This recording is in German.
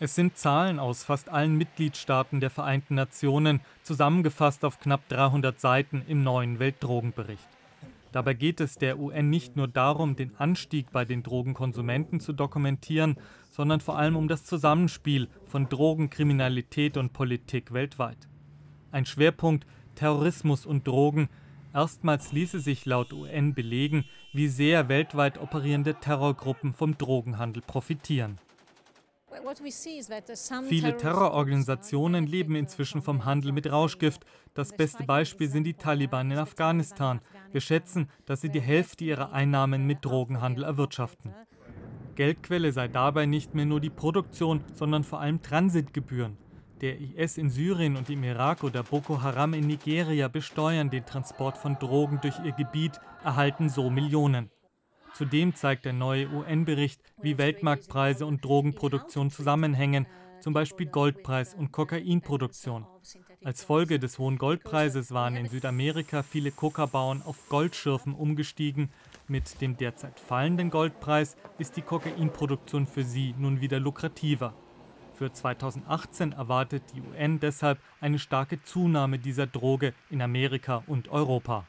Es sind Zahlen aus fast allen Mitgliedstaaten der Vereinten Nationen, zusammengefasst auf knapp 300 Seiten im neuen Weltdrogenbericht. Dabei geht es der UN nicht nur darum, den Anstieg bei den Drogenkonsumenten zu dokumentieren, sondern vor allem um das Zusammenspiel von Drogenkriminalität und Politik weltweit. Ein Schwerpunkt: Terrorismus und Drogen. Erstmals ließe sich laut UN belegen, wie sehr weltweit operierende Terrorgruppen vom Drogenhandel profitieren. Viele Terrororganisationen leben inzwischen vom Handel mit Rauschgift. Das beste Beispiel sind die Taliban in Afghanistan. Wir schätzen, dass sie die Hälfte ihrer Einnahmen mit Drogenhandel erwirtschaften. Geldquelle sei dabei nicht mehr nur die Produktion, sondern vor allem Transitgebühren. Der IS in Syrien und im Irak oder Boko Haram in Nigeria besteuern den Transport von Drogen durch ihr Gebiet, erhalten so Millionen. Zudem zeigt der neue UN-Bericht, wie Weltmarktpreise und Drogenproduktion zusammenhängen, zum Beispiel Goldpreis und Kokainproduktion. Als Folge des hohen Goldpreises waren in Südamerika viele Kokabauern auf Goldschürfen umgestiegen. Mit dem derzeit fallenden Goldpreis ist die Kokainproduktion für sie nun wieder lukrativer. Für 2018 erwartet die UN deshalb eine starke Zunahme dieser Droge in Amerika und Europa.